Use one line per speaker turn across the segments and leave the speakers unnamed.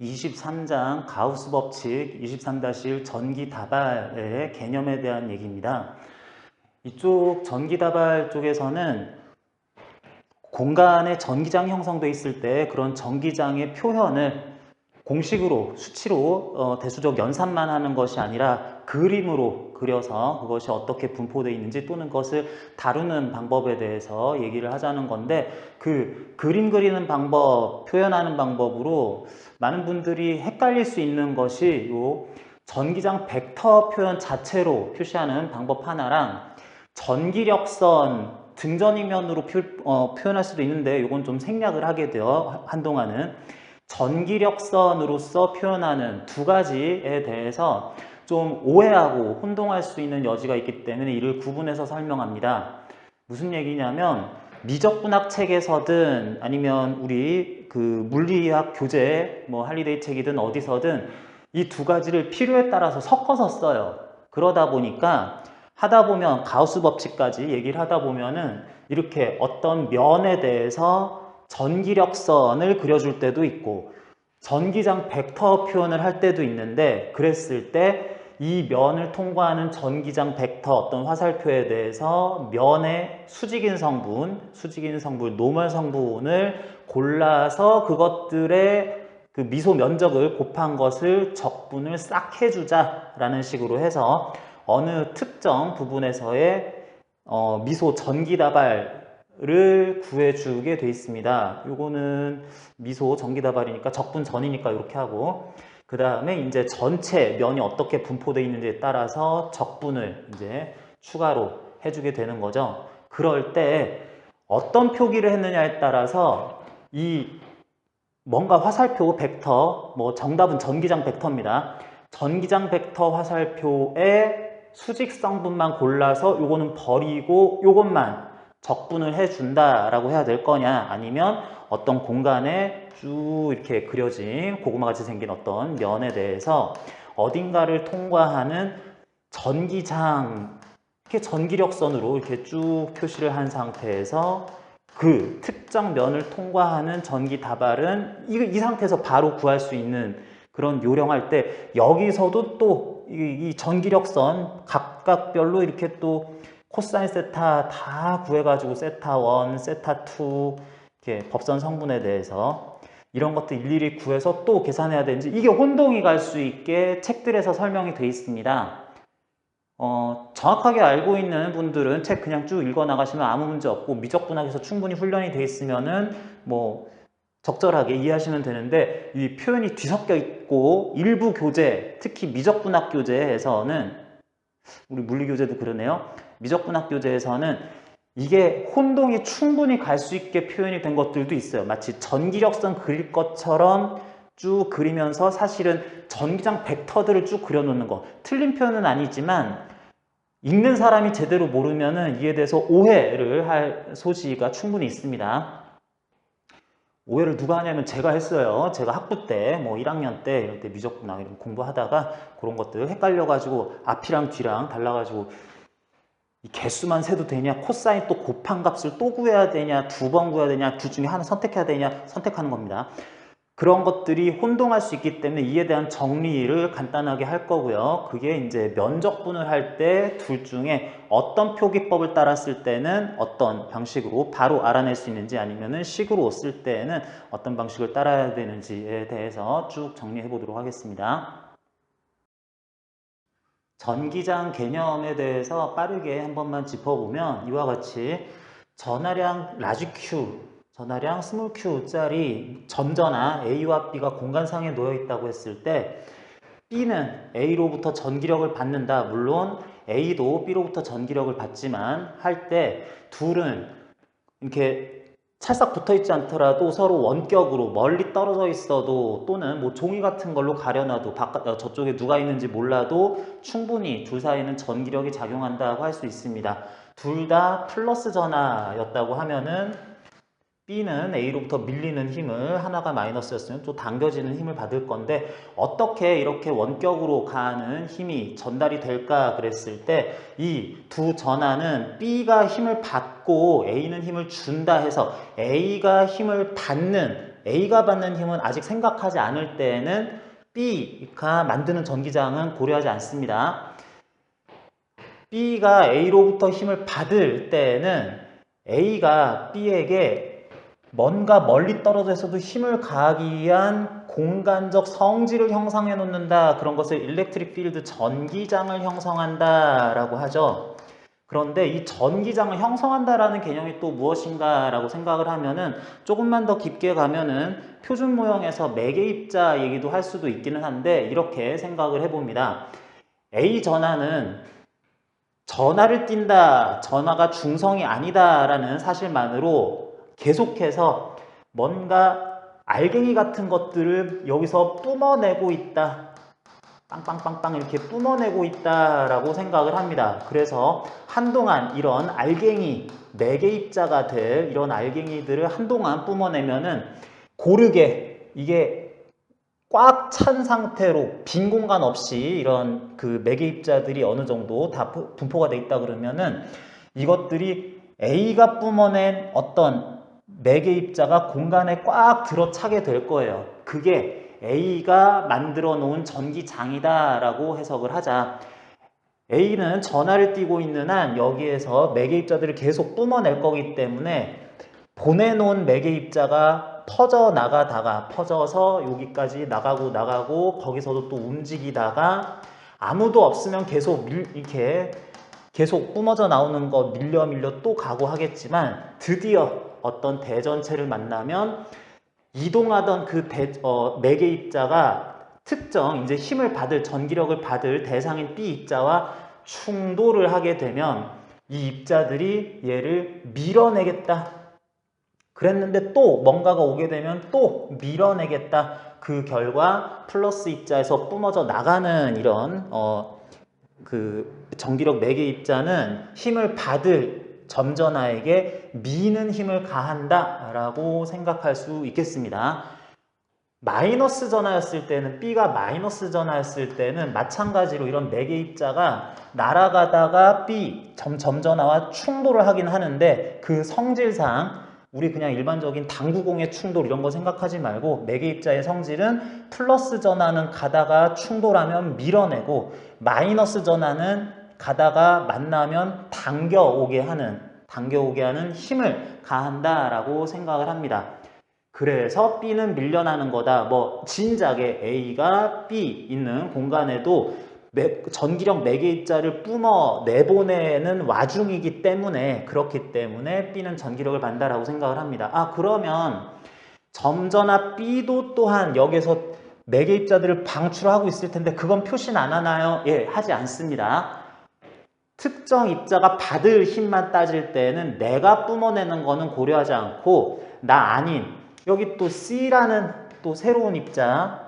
23장 가우스 법칙 23-1 전기다발의 개념에 대한 얘기입니다. 이쪽 전기다발 쪽에서는 공간에 전기장 형성돼 있을 때 그런 전기장의 표현을 공식으로 수치로 대수적 연산만 하는 것이 아니라 그림으로 그려서 그것이 어떻게 분포되어 있는지 또는 그것을 다루는 방법에 대해서 얘기를 하자는 건데, 그 그림 그리는 방법, 표현하는 방법으로 많은 분들이 헷갈릴 수 있는 것이 요 전기장 벡터 표현 자체로 표시하는 방법 하나랑 전기력선 등전이면으로 표현할 수도 있는데, 이건 좀 생략을 하게 돼요. 한동안은 전기력선으로서 표현하는 두 가지에 대해서 좀 오해하고 혼동할 수 있는 여지가 있기 때문에 이를 구분해서 설명합니다. 무슨 얘기냐면, 미적분학 책에서든 아니면 우리 그 물리학 교재 할리데이 책이든 어디서든 이 두 가지를 필요에 따라서 섞어서 써요. 그러다 보니까 하다 보면 가우스 법칙까지 얘기를 하다 보면은 이렇게 어떤 면에 대해서 전기력선을 그려줄 때도 있고 전기장 벡터 표현을 할 때도 있는데, 그랬을 때 이 면을 통과하는 전기장 벡터 어떤 화살표에 대해서 면의 수직인 성분, 노멀 성분을 골라서 그것들의 그 미소 면적을 곱한 것을 적분을 싹 해주자 라는 식으로 해서 어느 특정 부분에서의 미소 전기다발을 구해주게 돼 있습니다. 요거는 미소 전기다발이니까 적분 전이니까 이렇게 하고, 그 다음에 이제 전체 면이 어떻게 분포되어 있는지에 따라서 적분을 이제 추가로 해주게 되는 거죠. 그럴 때 어떤 표기를 했느냐에 따라서 이 뭔가 화살표 벡터, 정답은 전기장 벡터입니다. 전기장 벡터 화살표에 수직성분만 골라서 요거는 버리고 요것만 적분을 해준다라고 해야 될 거냐, 아니면 어떤 공간에 쭉 이렇게 그려진 고구마같이 생긴 어떤 면에 대해서 어딘가를 통과하는 전기장, 이렇게 전기력선으로 이렇게 쭉 표시를 한 상태에서 그 특정 면을 통과하는 전기다발은 이 상태에서 바로 구할 수 있는 그런 요령할 때, 여기서도 또 이 전기력선 각각별로 이렇게 또 코사인 세타 다 구해가지고 세타 1, 세타 2 이렇게 법선 성분에 대해서 이런 것도 일일이 구해서 또 계산해야 되는지, 이게 혼동이 갈 수 있게 책들에서 설명이 되어 있습니다. 정확하게 알고 있는 분들은 책 그냥 쭉 읽어 나가시면 아무 문제 없고, 미적분학에서 충분히 훈련이 돼 있으면은 적절하게 이해하시면 되는데, 이 표현이 뒤섞여 있고 일부 교재, 특히 미적분학 교재에서는, 우리 물리교재도 그러네요. 미적분학 교재에서는 이게 혼동이 충분히 갈 수 있게 표현이 된 것들도 있어요. 마치 전기력선 그릴 것처럼 쭉 그리면서 사실은 전기장 벡터들을 쭉 그려놓는 거. 틀린 표현은 아니지만 읽는 사람이 제대로 모르면은 이에 대해서 오해를 할 소지가 충분히 있습니다. 오해를 누가 하냐면 제가 했어요. 제가 학부 때 1학년 때 이럴 때 미적분학 이런 공부하다가 그런 것들 헷갈려가지고 앞이랑 뒤랑 달라가지고 이 개수만 세도 되냐, 코사인 또 곱한 값을 또 구해야 되냐, 두 번 구해야 되냐, 둘 중에 하나 선택해야 되냐, 선택하는 겁니다. 그런 것들이 혼동할 수 있기 때문에 이에 대한 정리를 간단하게 할 거고요. 그게 이제 면적분을 할 때 둘 중에 어떤 표기법을 따랐을 때는 어떤 방식으로 바로 알아낼 수 있는지, 아니면은 식으로 쓸 때는 어떤 방식을 따라야 되는지에 대해서 쭉 정리해 보도록 하겠습니다. 전기장 개념에 대해서 빠르게 한 번만 짚어보면 이와 같이 전하량 라지 Q, 전하량 스몰 Q짜리 전전하 A와 B가 공간상에 놓여 있다고 했을 때 B는 A로부터 전기력을 받는다. 물론 A도 B로부터 전기력을 받지만 할 때 둘은 이렇게 찰싹 붙어 있지 않더라도 서로 원격으로 멀리 떨어져 있어도, 또는 종이 같은 걸로 가려놔도 저쪽에 누가 있는지 몰라도 충분히 둘 사이에는 전기력이 작용한다고 할 수 있습니다. 둘 다 플러스 전하였다고 하면은 B는 A로부터 밀리는 힘을, 하나가 마이너스였으면 또 당겨지는 힘을 받을 건데, 어떻게 이렇게 원격으로 가는 힘이 전달이 될까 그랬을 때 이 두 전하는 B가 힘을 받고 A는 힘을 준다 해서 A가 힘을 받는 A가 받는 힘은 아직 생각하지 않을 때에는 B가 만드는 전기장은 고려하지 않습니다. B가 A로부터 힘을 받을 때에는 A가 B에게 뭔가 멀리 떨어져 있어도 힘을 가하기 위한 공간적 성질을 형성해 놓는다. 그런 것을 일렉트릭 필드 전기장을 형성한다 라고 하죠. 그런데 이 전기장을 형성한다라는 개념이 또 무엇인가라고 생각을 하면은 조금만 더 깊게 가면은 표준 모형에서 매개입자 얘기도 할 수도 있기는 한데 이렇게 생각을 해봅니다. A 전하는 전하를 띈다, 전하가 중성이 아니다라는 사실만으로 계속해서 뭔가 알갱이 같은 것들을 여기서 뿜어내고 있다. 빵빵빵빵 이렇게 뿜어내고 있다라고 생각을 합니다. 그래서 한동안 이런 알갱이, 매개입자가 될 이런 알갱이들을 한동안 뿜어내면은 고르게 이게 꽉 찬 상태로 빈 공간 없이 이런 그 매개입자들이 어느 정도 다 분포가 돼 있다 그러면은 이것들이 A가 뿜어낸 어떤 매개입자가 공간에 꽉 들어차게 될 거예요. 그게 A가 만들어 놓은 전기장이다 라고 해석을 하자. A는 전하를 띄고 있는 한 여기에서 매개입자들을 계속 뿜어낼 거기 때문에 보내놓은 매개입자가 퍼져나가다가 퍼져서 여기까지 나가고 거기서도 또 움직이다가 아무도 없으면 계속 이렇게 계속 뿜어져 나오는 거 밀려 또 가고 하겠지만 드디어 어떤 대전체를 만나면 이동하던 그 매개입자가 특정 이제 힘을 받을 전기력을 받을 대상인 B 입자와 충돌을 하게 되면 이 입자들이 얘를 밀어내겠다. 그랬는데 또 뭔가가 오게 되면 또 밀어내겠다. 그 결과 플러스 입자에서 뿜어져 나가는 이런 그 전기력 매개입자는 힘을 받을 점전하에게 미는 힘을 가한다 라고 생각할 수 있겠습니다. 마이너스 전하였을 때는 B가 마이너스 전하였을 때는 마찬가지로 이런 매개입자가 날아가다가 B 점전하와 충돌을 하긴 하는데 그 성질상 우리 그냥 일반적인 당구공의 충돌 이런 거 생각하지 말고 매개입자의 성질은 플러스 전하는 가다가 충돌하면 밀어내고 마이너스 전하는 가다가 만나면 당겨오게 하는 힘을 가한다라고 생각을 합니다. 그래서 B는 밀려나는 거다. 뭐 진작에 A가 B 있는 공간에도 전기력 매개입자를 뿜어 내보내는 와중이기 때문에 그렇기 때문에 B는 전기력을 받는다라고 생각을 합니다. 그러면 점전하 B도 또한 여기서 매개입자들을 방출하고 있을 텐데 그건 표시는 안 하나요? 예, 하지 않습니다. 특정 입자가 받을 힘만 따질 때는 내가 뿜어내는 거는 고려하지 않고 나 아닌 여기 또 C라는 또 새로운 입자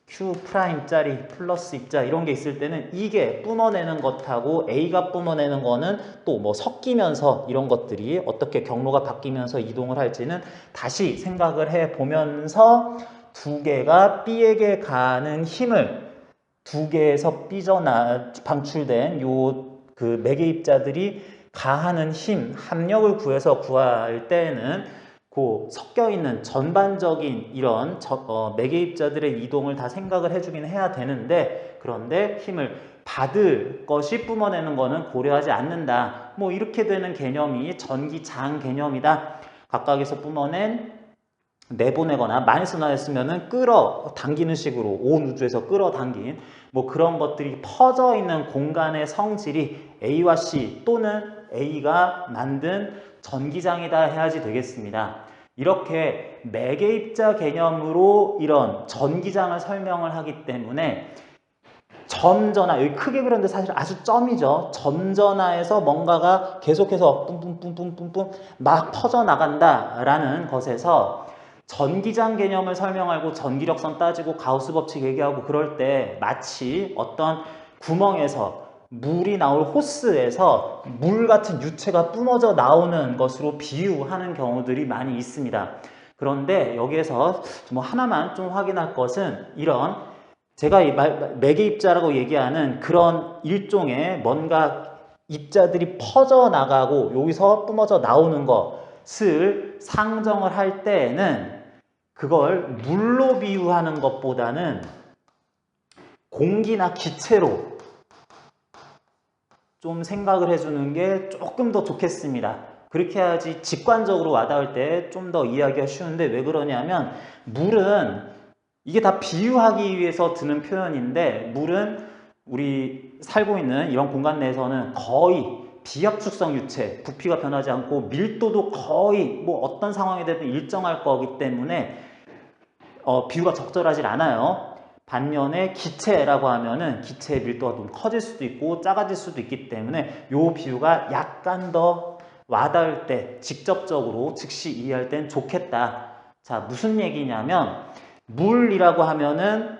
Q'짜리 플러스 입자 이런 게 있을 때는 이게 뿜어내는 것하고 A가 뿜어내는 거는 또 뭐 섞이면서 이런 것들이 어떻게 경로가 바뀌면서 이동을 할지는 다시 생각을 해 보면서 두 개가 B에게 가는 힘을 두 개에서 방출된 요 그 매개입자들이 가하는 힘, 합력을 구해서 구할 때에는 그 섞여있는 전반적인 이런 매개입자들의 이동을 다 생각을 해주긴 해야 되는데 그런데 힘을 받을 것이 뿜어내는 거는 고려하지 않는다. 뭐 이렇게 되는 개념이 전기장 개념이다. 각각에서 뿜어낸 내보내거나 마이너스 나였으면은 끌어당기는 식으로 온 우주에서 끌어당긴 뭐 그런 것들이 퍼져 있는 공간의 성질이 A와 C 또는 A가 만든 전기장이다 해야지 되겠습니다. 이렇게 매개입자 개념으로 이런 전기장을 설명을 하기 때문에 점전하, 여기 크게 그렸는데 사실 아주 점이죠. 점전하에서 뭔가가 계속해서 뿜뿜뿜뿜뿜뿜 막 퍼져나간다라는 것에서 전기장 개념을 설명하고 전기력선 따지고 가우스 법칙 얘기하고 그럴 때 마치 어떤 구멍에서 물이 나올 호스에서 물 같은 유체가 뿜어져 나오는 것으로 비유하는 경우들이 많이 있습니다. 그런데 여기에서 뭐 하나만 좀 확인할 것은 이런 제가 매개입자라고 얘기하는 그런 일종의 뭔가 입자들이 퍼져나가고 여기서 뿜어져 나오는 것을 상정을 할 때에는 그걸 물로 비유하는 것보다는 공기나 기체로 좀 생각을 해주는 게 조금 더 좋겠습니다. 그렇게 해야지 직관적으로 와닿을 때 좀 더 이해하기가 쉬운데, 왜 그러냐면 물은 이게 다 비유하기 위해서 드는 표현인데, 물은 우리 살고 있는 이런 공간 내에서는 거의 비압축성 유체, 부피가 변하지 않고 밀도도 거의 뭐 어떤 상황에 대해서 일정할 거기 때문에 비유가 적절하지 않아요. 반면에 기체라고 하면은 기체의 밀도가 좀 커질 수도 있고 작아질 수도 있기 때문에 이 비유가 약간 더 와닿을 때, 직접적으로 즉시 이해할 땐 좋겠다. 자, 무슨 얘기냐면 물이라고 하면은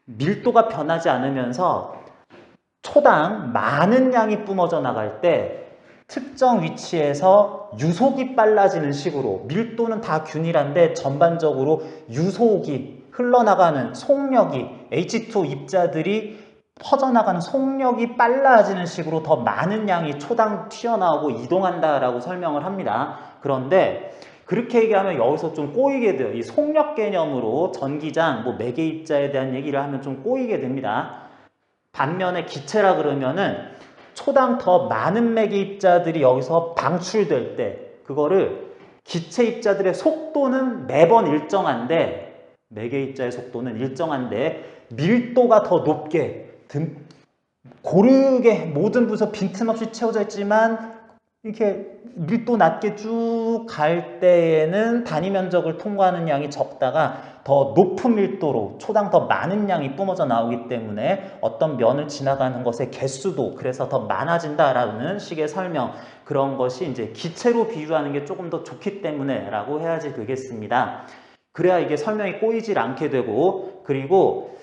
밀도가 변하지 않으면서 초당 많은 양이 뿜어져 나갈 때 특정 위치에서 유속이 빨라지는 식으로, 밀도는 다 균일한데 전반적으로 유속이 흘러나가는 속력이, H2 입자들이 퍼져나가는 속력이 빨라지는 식으로 더 많은 양이 초당 튀어나오고 이동한다라고 설명을 합니다. 그런데 그렇게 얘기하면 여기서 좀 꼬이게 돼요. 이 속력 개념으로 전기장, 뭐 매개 입자에 대한 얘기를 하면 좀 꼬이게 됩니다. 반면에 기체라 그러면은 초당 더 많은 매개 입자들이 여기서 방출될 때, 그거를 기체 입자들의 속도는 매번 일정한데, 매개 입자의 속도는 일정한데 밀도가 더 높게 고르게 모든 부서 빈틈없이 채워져 있지만 이렇게 밀도 낮게 쭉 갈 때에는 단위 면적을 통과하는 양이 적다가 더 높은 밀도로 초당 더 많은 양이 뿜어져 나오기 때문에 어떤 면을 지나가는 것의 개수도 그래서 더 많아진다라는 식의 설명, 그런 것이 이제 기체로 비유하는 게 조금 더 좋기 때문에 라고 해야지 되겠습니다. 그래야 이게 설명이 꼬이질 않게 되고, 그리고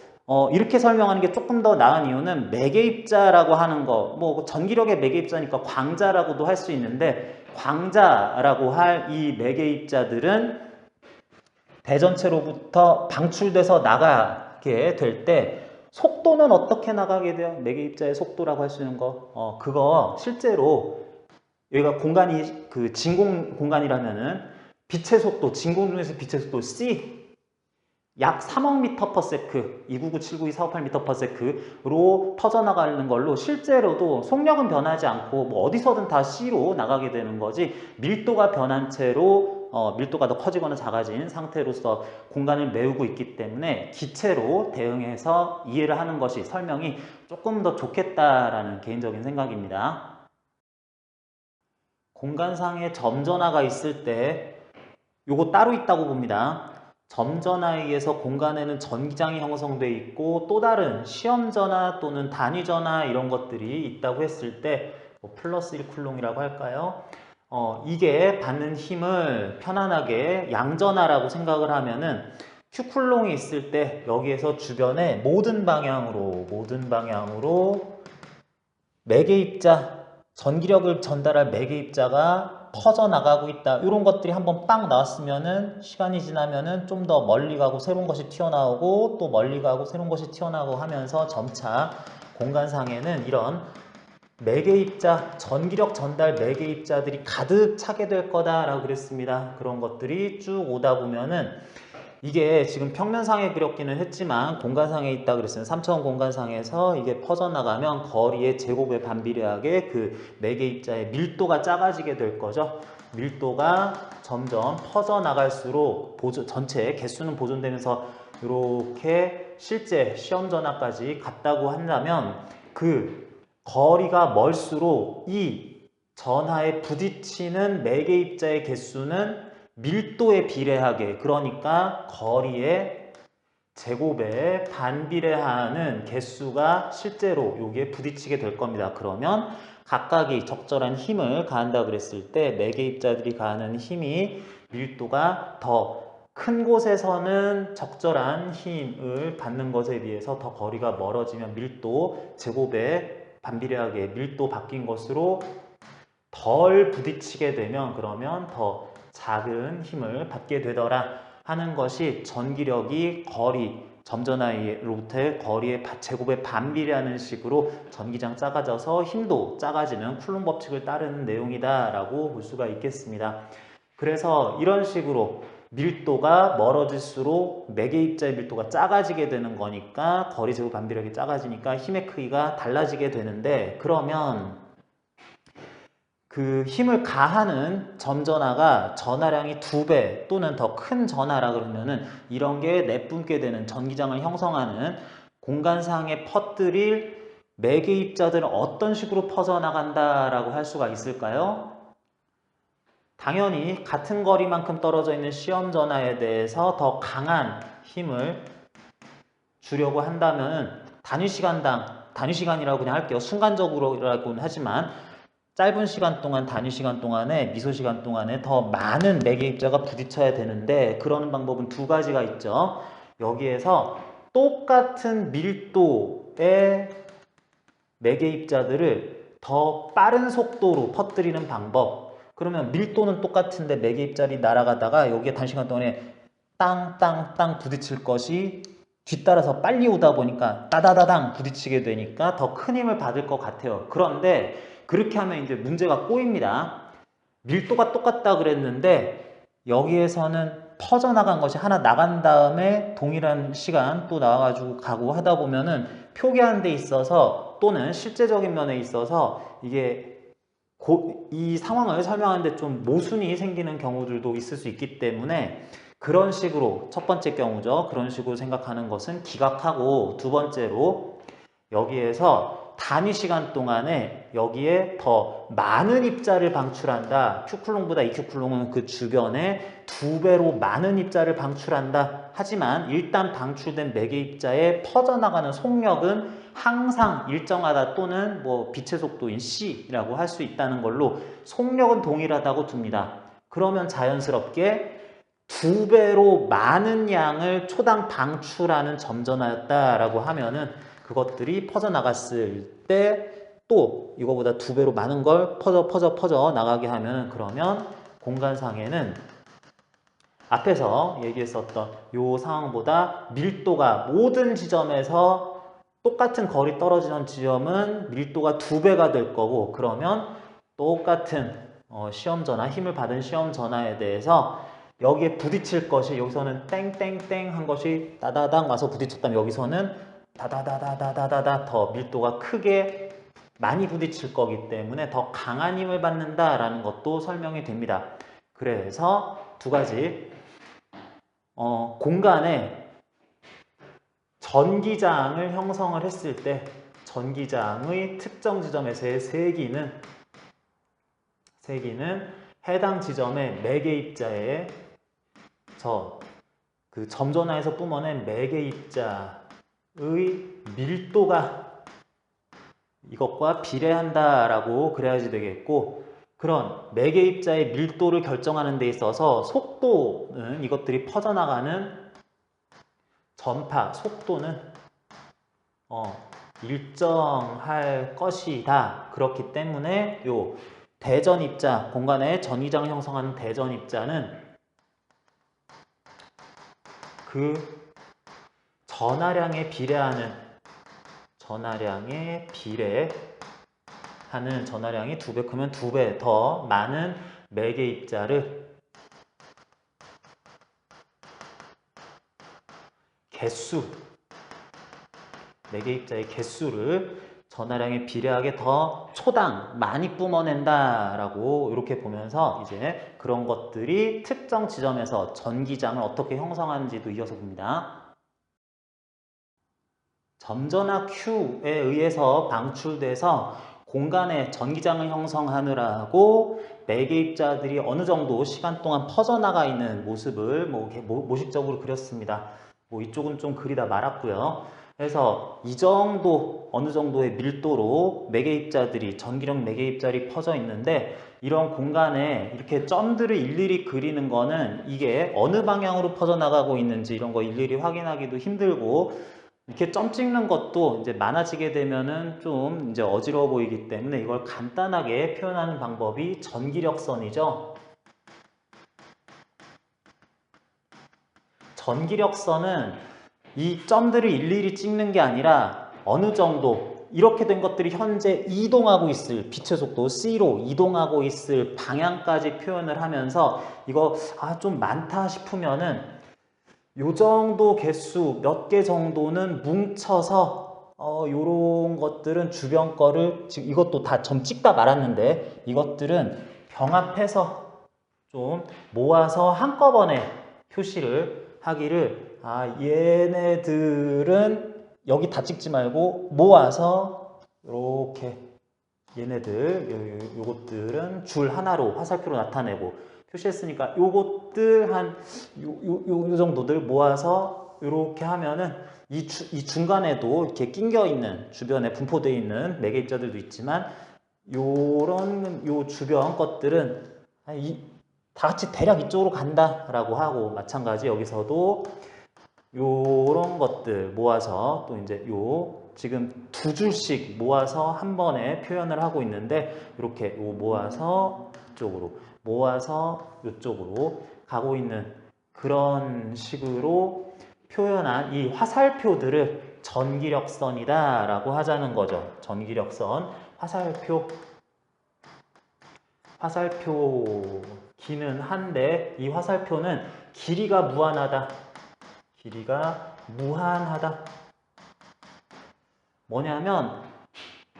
이렇게 설명하는 게 조금 더 나은 이유는 매개입자라고 하는 거, 뭐 전기력의 매개입자니까 광자라고도 할 수 있는데, 광자라고 할 이 매개입자들은 대전체로부터 방출돼서 나가게 될 때 속도는 어떻게 나가게 돼요? 매개입자의 속도라고 할 수 있는 거, 그거 실제로 여기가 공간이 그 진공 공간이라면은 빛의 속도, 진공 중에서 빛의 속도 c 약 3억 미터 퍼 세크, 2992458m/s로 퍼져나가는 걸로 실제로도 속력은 변하지 않고 뭐 어디서든 다 C로 나가게 되는 거지, 밀도가 변한 채로 밀도가 더 커지거나 작아진 상태로서 공간을 메우고 있기 때문에 기체로 대응해서 이해를 하는 것이, 설명이 조금 더 좋겠다라는 개인적인 생각입니다. 공간상에 점전화가 있을 때 요거 따로 있다고 봅니다. 점전화에 의해서 공간에는 전기장이 형성되어 있고 또 다른 시험전화 또는 단위전화 이런 것들이 있다고 했을 때 뭐 플러스 1쿨롱이라고 할까요? 이게 받는 힘을 편안하게 양전화라고 생각을 하면은 Q쿨롱이 있을 때 여기에서 주변에 모든 방향으로 매개입자, 전기력을 전달할 매개입자가 퍼져나가고 있다. 이런 것들이 한번 빵 나왔으면은 시간이 지나면은 좀 더 멀리 가고 새로운 것이 튀어나오고 또 멀리 가고 새로운 것이 튀어나오고 하면서 점차 공간상에는 이런 매개입자, 전기력 전달 매개입자들이 가득 차게 될 거다라고 그랬습니다. 그런 것들이 쭉 오다 보면은 이게 지금 평면상에 그렸기는 했지만 공간상에 있다 그랬어요. 3차원 공간상에서 이게 퍼져나가면 거리의 제곱에 반비례하게 그 매개입자의 밀도가 작아지게 될 거죠. 밀도가 점점 퍼져나갈수록 전체 개수는 보존되면서 이렇게 실제 시험 전화까지 갔다고 한다면 그 거리가 멀수록 이 전하에 부딪히는 매개입자의 개수는 밀도에 비례하게, 그러니까 거리의 제곱에 반비례하는 개수가 실제로 여기에 부딪히게 될 겁니다. 그러면 각각이 적절한 힘을 가한다 그랬을 때 매개입자들이 가하는 힘이 밀도가 더 큰 곳에서는 적절한 힘을 받는 것에 비해서 더 거리가 멀어지면 밀도 제곱에 반비례하게 밀도 바뀐 것으로 덜 부딪히게 되면 그러면 더 작은 힘을 받게 되더라 하는 것이 전기력이 거리, 점전화로부터의 거리의 제곱에 반비례하는 식으로 전기장 작아져서 힘도 작아지는 쿨롱 법칙을 따르는 내용이다 라고 볼 수가 있겠습니다. 그래서 이런 식으로 밀도가 멀어질수록 매개입자의 밀도가 작아지게 되는 거니까 거리 제곱 반비례하게 작아지니까 힘의 크기가 달라지게 되는데, 그러면 그 힘을 가하는 점전하가 전하량이 2배 또는 더 큰 전하라 그러면은 이런 게 내뿜게 되는 전기장을 형성하는 공간상에 퍼뜨릴 매개입자들은 어떤 식으로 퍼져나간다라고 할 수가 있을까요? 당연히 같은 거리만큼 떨어져 있는 시험 전하에 대해서 더 강한 힘을 주려고 한다면 단위 시간이라고 그냥 할게요. 순간적으로라고는 하지만 짧은 시간 동안, 단위 시간 동안에, 미소 시간 동안에 더 많은 매개입자가 부딪혀야 되는데, 그러는 방법은 2가지가 있죠. 여기에서 똑같은 밀도의 매개입자들을 더 빠른 속도로 퍼뜨리는 방법. 그러면 밀도는 똑같은데 매개입자들이 날아가다가 여기에 단시간 동안에 땅땅땅 부딪힐 것이 뒤따라서 빨리 오다 보니까 따다다당 부딪히게 되니까 더 큰 힘을 받을 것 같아요. 그런데 그렇게 하면 이제 문제가 꼬입니다. 밀도가 똑같다 그랬는데 여기에서는 퍼져나간 것이 하나 나간 다음에 동일한 시간 또 나와가지고 가고 하다 보면은 표기하는 데 있어서 또는 실제적인 면에 있어서 이게 이 상황을 설명하는데 좀 모순이 생기는 경우들도 있을 수 있기 때문에 그런 식으로, 첫 번째 경우죠. 그런 식으로 생각하는 것은 기각하고, 두 번째로 여기에서 단위 시간 동안에 여기에 더 많은 입자를 방출한다. Q쿨롱보다 EQ쿨롱은 그 주변에 2배로 많은 입자를 방출한다. 하지만 일단 방출된 매개입자의 퍼져나가는 속력은 항상 일정하다 또는 뭐 빛의 속도인 c라고 할 수 있다는 걸로 속력은 동일하다고 둡니다. 그러면 자연스럽게 2배로 많은 양을 초당 방출하는 점전하였다라고 하면은 그것들이 퍼져나갔을 때 또 이거보다 2배로 많은 걸 퍼져 나가게 하면, 그러면 공간상에는 앞에서 얘기했었던 이 상황보다 밀도가 모든 지점에서 똑같은 거리 떨어지는 지점은 밀도가 2배가 될 거고, 그러면 똑같은 시험 전하, 힘을 받은 시험 전하에 대해서 여기에 부딪힐 것이, 여기서는 땡땡땡 한 것이 따다당 와서 부딪혔다면 여기서는 다다다다다다다 더 밀도가 크게 많이 부딪힐 거기 때문에 더 강한 힘을 받는다라는 것도 설명이 됩니다. 그래서 2가지 공간에 전기장을 형성을 했을 때 전기장의 특정 지점에서의 세기는 해당 지점의 매개입자의 그 점전하에서 뿜어낸 매개입자의 밀도가 이것과 비례한다라고 그래야지 되겠고, 그런 매개입자의 밀도를 결정하는 데 있어서 속도는, 이것들이 퍼져나가는 전파 속도는 일정할 것이다. 그렇기 때문에 요 대전입자, 공간에 전기장을 형성하는 대전입자는 그 전하량에 비례하는, 전하량이 2배 크면 2배 더 많은 매개입자를 매개입자의 개수를 전하량에 비례하게 더 초당 많이 뿜어낸다라고 이렇게 보면서 이제 그런 것들이 특정 지점에서 전기장을 어떻게 형성하는지도 이어서 봅니다. 점전하 Q에 의해서 방출돼서 공간에 전기장을 형성하느라고 매개입자들이 어느 정도 시간 동안 퍼져나가 있는 모습을 모식적으로 그렸습니다. 이쪽은 좀 그리다 말았고요. 그래서 이 정도, 어느 정도의 밀도로 매개입자들이, 전기력 매개입자들이 퍼져 있는데, 이런 공간에 이렇게 점들을 일일이 그리는 거는 이게 어느 방향으로 퍼져나가고 있는지 이런 거 일일이 확인하기도 힘들고, 이렇게 점 찍는 것도 이제 많아지게 되면은 좀 이제 어지러워 보이기 때문에 이걸 간단하게 표현하는 방법이 전기력선이죠. 전기력선은 이 점들을 일일이 찍는 게 아니라 어느 정도 이렇게 된 것들이 현재 이동하고 있을 빛의 속도 C로 이동하고 있을 방향까지 표현을 하면서 이거 좀 많다 싶으면은 요 정도 개수 몇 개 정도는 뭉쳐서 요런 것들은 주변 거를 지금 이것도 다 점 찍다 말았는데 이것들은 병합해서 좀 모아서 한꺼번에 표시를 하기를 얘네들은 여기 다 찍지 말고 모아서 이렇게 얘네들 요것들은 줄 하나로 화살표로 나타내고 표시했으니까 요것들 한 요 정도들 모아서 이렇게 하면은 이 중간에도 이렇게 낑겨 있는 주변에 분포되어 있는 매개입자들도 있지만 요런 요 주변 것들은 다 같이 대략 이쪽으로 간다라고 하고 마찬가지 여기서도 요런 것들 모아서 또 이제 요 지금 두 줄씩 모아서 한 번에 표현을 하고 있는데 이렇게 요 모아서 이쪽으로 모아서 이쪽으로 가고 있는 그런 식으로 표현한 이 화살표들을 전기력선이다 라고 하자는 거죠. 전기력선, 화살표기는 한데 이 화살표는 길이가 무한하다. 길이가 무한하다. 뭐냐면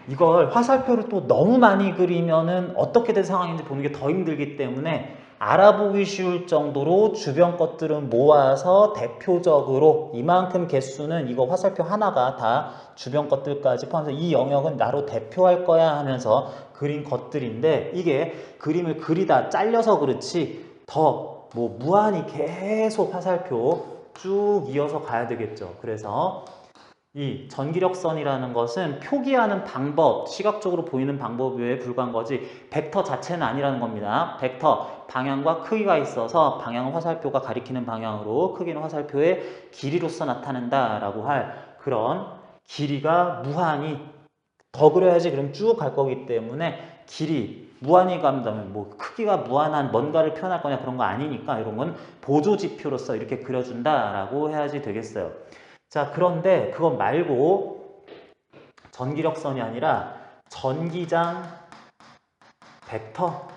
이걸 화살표를 또 너무 많이 그리면은 어떻게 된 상황인지 보는 게 더 힘들기 때문에 알아보기 쉬울 정도로 주변 것들은 모아서 대표적으로 이만큼 개수는 이거 화살표 하나가 다 주변 것들까지 포함해서 이 영역은 나로 대표할 거야 하면서 그린 것들인데 이게 그림을 그리다 잘려서 그렇지 더 뭐 무한히 계속 화살표 쭉 이어서 가야 되겠죠. 그래서 이 전기력선이라는 것은 표기하는 방법, 시각적으로 보이는 방법 외에 불과한 거지 벡터 자체는 아니라는 겁니다. 벡터, 방향과 크기가 있어서 방향은 화살표가 가리키는 방향으로 크기는 화살표의 길이로서 나타낸다라고 할 그런 길이가 무한히 더 그려야지 그럼 쭉 갈 거기 때문에 길이 무한히 간다면 뭐 크기가 무한한 뭔가를 표현할 거냐 그런 거 아니니까 이런 건 보조지표로서 이렇게 그려준다라고 해야지 되겠어요. 자, 그런데 그것 말고 전기력선이 아니라 전기장 벡터,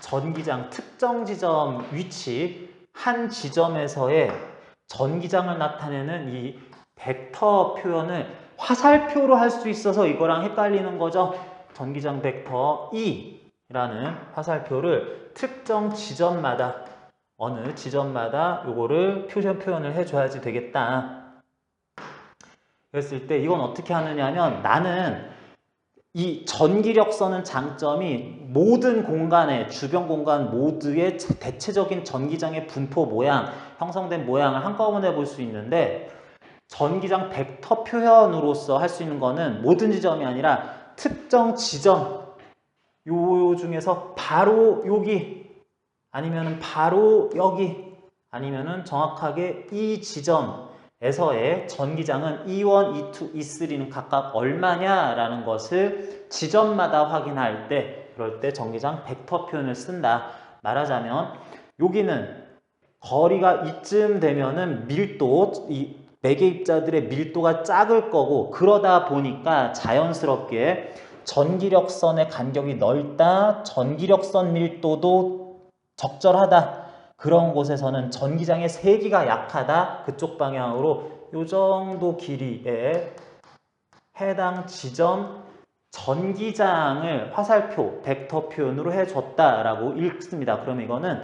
전기장 특정 지점 위치 한 지점에서의 전기장을 나타내는 이 벡터 표현을 화살표로 할 수 있어서 이거랑 헷갈리는 거죠. 전기장 벡터 E라는 화살표를 특정 지점마다 어느 지점마다 요거를 표현을 해줘야지 되겠다. 그랬을 때 이건 어떻게 하느냐면 나는 이 전기력선은 장점이 모든 공간에 주변 공간 모두의 대체적인 전기장의 분포 모양, 형성된 모양을 한꺼번에 볼 수 있는데 전기장 벡터 표현으로서 할 수 있는 거는 모든 지점이 아니라 특정 지점 요 중에서 바로 여기 아니면은 바로 여기 아니면은 정확하게 이 지점에서의 전기장은 E1, E2, E3는 각각 얼마냐라는 것을 지점마다 확인할 때 그럴 때 전기장 벡터 표현을 쓴다. 말하자면 여기는 거리가 이쯤 되면은 밀도 이 매개입자들의 밀도가 작을 거고 그러다 보니까 자연스럽게 전기력선의 간격이 넓다. 전기력선 밀도도 적절하다. 그런 곳에서는 전기장의 세기가 약하다. 그쪽 방향으로 이 정도 길이에 해당 지점 전기장을 화살표, 벡터 표현으로 해줬다라고 읽습니다. 그러면 이거는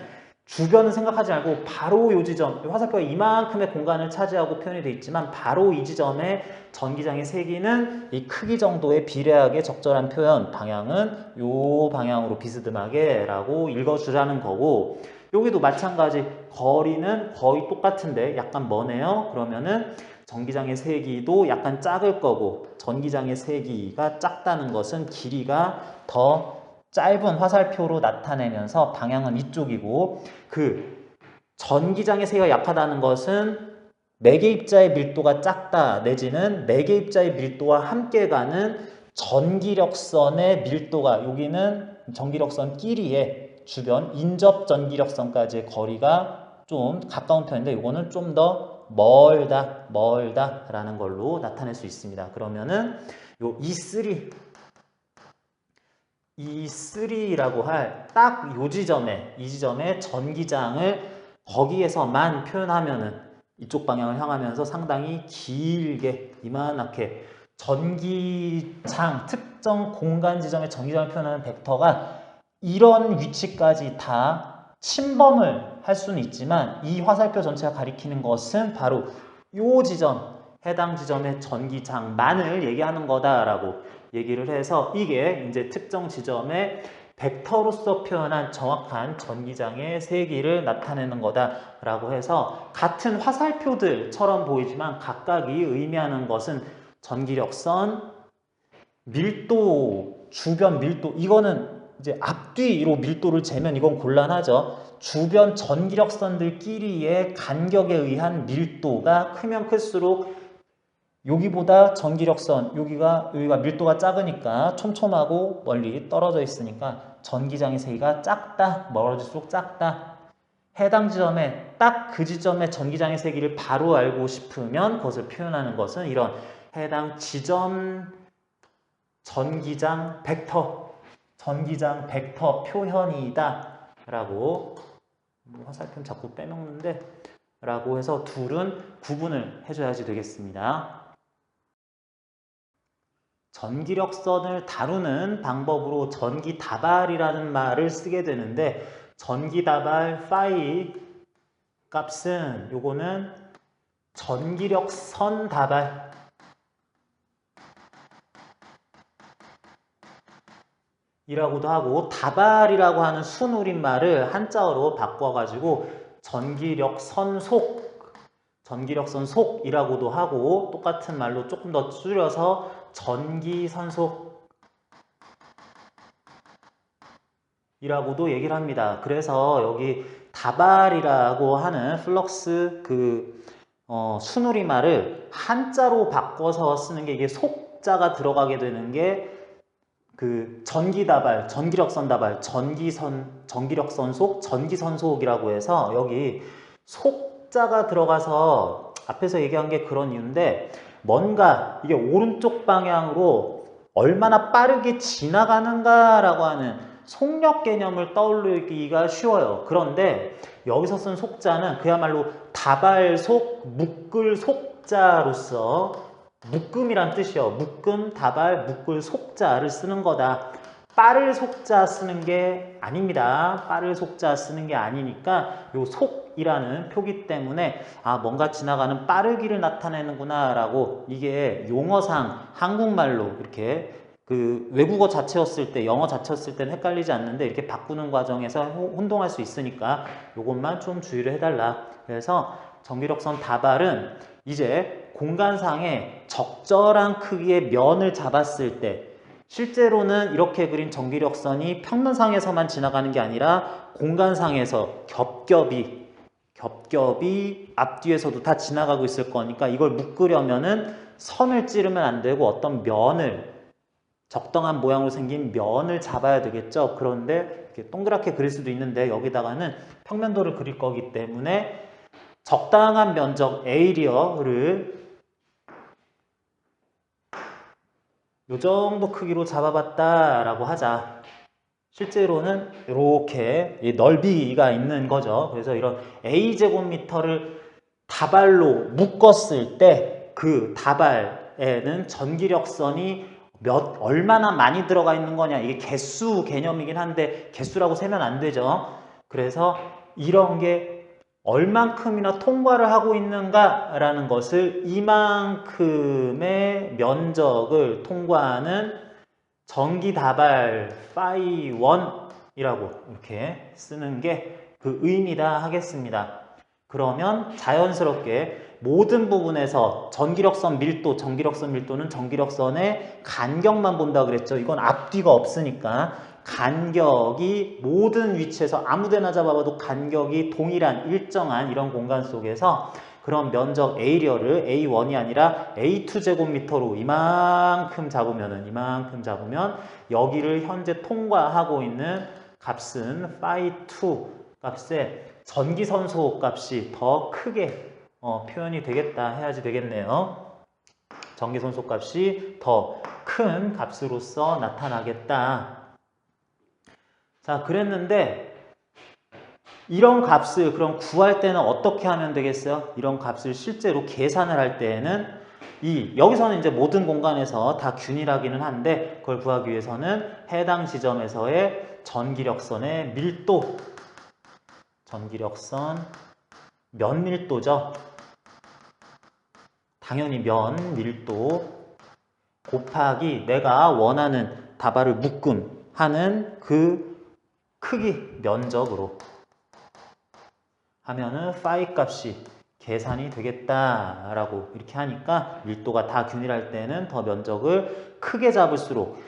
주변은 생각하지 말고 바로 이 지점, 화살표가 이만큼의 공간을 차지하고 표현이 되어 있지만 바로 이 지점에 전기장의 세기는 이 크기 정도에 비례하게 적절한 표현, 방향은 이 방향으로 비스듬하게 라고 읽어주라는 거고 여기도 마찬가지 거리는 거의 똑같은데 약간 머네요. 그러면은 전기장의 세기도 약간 작을 거고 전기장의 세기가 작다는 것은 길이가 더 짧은 화살표로 나타내면서 방향은 이쪽이고 그 전기장의 세기가 약하다는 것은 매개입자의 밀도가 작다 내지는 매개입자의 밀도와 함께 가는 전기력선의 밀도가 여기는 전기력선 끼리의 주변 인접 전기력선까지의 거리가 좀 가까운 편인데 이거는 좀 더 멀다 라는 걸로 나타낼 수 있습니다. 그러면은 요 E3라고 할 딱 요 지점에, 이 지점에 전기장을 거기에서만 표현하면은 이쪽 방향을 향하면서 상당히 길게 이만하게 전기장, 특정 공간 지점의 전기장을 표현하는 벡터가 이런 위치까지 다 침범을 할 수는 있지만 이 화살표 전체가 가리키는 것은 바로 요 지점, 해당 지점의 전기장만을 얘기하는 거다라고 얘기를 해서 이게 이제 특정 지점의 벡터로서 표현한 정확한 전기장의 세기를 나타내는 거다라고 해서 같은 화살표들처럼 보이지만 각각이 의미하는 것은 전기력선, 밀도, 주변 밀도, 이거는 이제 앞뒤로 밀도를 재면 이건 곤란하죠. 주변 전기력선들끼리의 간격에 의한 밀도가 크면 클수록 여기보다 전기력선, 여기가 밀도가 작으니까 촘촘하고 멀리 떨어져 있으니까 전기장의 세기가 작다, 멀어질수록 작다. 해당 지점에 딱 그 지점의 전기장의 세기를 바로 알고 싶으면 그것을 표현하는 것은 이런 해당 지점 전기장 벡터 표현이다 라고 화살표 자꾸 빼먹는데 라고 해서 둘은 구분을 해줘야지 되겠습니다. 전기력선을 다루는 방법으로 전기다발이라는 말을 쓰게 되는데 전기다발 파이 값은 요거는 전기력선 다발 이라고도 하고 다발이라고 하는 순우리말을 한자어로 바꿔가지고 전기력선속이라고도 하고 똑같은 말로 조금 더 줄여서 전기선속이라고도 얘기를 합니다. 그래서 여기 다발이라고 하는 플럭스 순우리말을 한자로 바꿔서 쓰는 게 이게 속자가 들어가게 되는 게 전기다발, 전기력선다발, 전기력선속, 전기선속이라고 해서 여기 속자가 들어가서 앞에서 얘기한 게 그런 이유인데 뭔가 이게 오른쪽 방향으로 얼마나 빠르게 지나가는가라고 하는 속력 개념을 떠올리기가 쉬워요. 그런데 여기서 쓴 속자는 그야말로 다발속, 묶을 속자로서 묶음이란 뜻이요. 묶음, 다발, 묶을 속자를 쓰는 거다. 빠를 속자 쓰는 게 아닙니다. 빠를 속자 쓰는 게 아니니까 요 속이라는 표기 때문에 뭔가 지나가는 빠르기를 나타내는구나 라고 이게 용어상 한국말로 이렇게 외국어 자체였을 때 영어 자체였을 때는 헷갈리지 않는데 이렇게 바꾸는 과정에서 혼동할 수 있으니까 요것만 좀 주의를 해달라. 그래서 전기력선 다발은 이제 공간상에 적절한 크기의 면을 잡았을 때 실제로는 이렇게 그린 전기력선이 평면상에서만 지나가는 게 아니라 공간상에서 겹겹이 앞뒤에서도 다 지나가고 있을 거니까 이걸 묶으려면은 선을 찌르면 안 되고 어떤 면을 적당한 모양으로 생긴 면을 잡아야 되겠죠. 그런데 이렇게 동그랗게 그릴 수도 있는데 여기다가는 평면도를 그릴 거기 때문에 적당한 면적 에이리어를 요 정도 크기로 잡아봤다라고 하자. 실제로는 이렇게 넓이가 있는 거죠. 그래서 이런 A제곱미터를 다발로 묶었을 때 그 다발에는 전기력선이 얼마나 많이 들어가 있는 거냐. 이게 개수 개념이긴 한데 개수라고 세면 안 되죠. 그래서 이런 게 얼만큼이나 통과를 하고 있는가라는 것을 이만큼의 면적을 통과하는 전기다발 파이 1이라고 이렇게 쓰는 게 그 의미다 하겠습니다. 그러면 자연스럽게 모든 부분에서 전기력선 밀도는 전기력선의 간격만 본다 그랬죠. 이건 앞뒤가 없으니까 간격이 모든 위치에서 아무데나 잡아봐도 간격이 동일한 일정한 이런 공간 속에서 그런 면적 에이리어를 A1이 아니라 A2제곱미터로 이만큼 잡으면 여기를 현재 통과하고 있는 값은 phi2 값에 전기선소 값이 더 크게 표현이 되겠다 해야지 되겠네요. 전기선소 값이 더 큰 값으로서 나타나겠다. 자, 그랬는데 이런 값을 그럼 구할 때는 어떻게 하면 되겠어요? 이런 값을 실제로 계산을 할 때에는 여기서는 이제 모든 공간에서 다 균일하기는 한데 그걸 구하기 위해서는 해당 지점에서의 전기력선의 밀도, 전기력선 면밀도죠. 당연히 면밀도 곱하기 내가 원하는 다발을 묶음하는 그 크기 면적으로 하면은 파이 값이 계산이 되겠다라고 이렇게 하니까 밀도가 다 균일할 때는 더 면적을 크게 잡을수록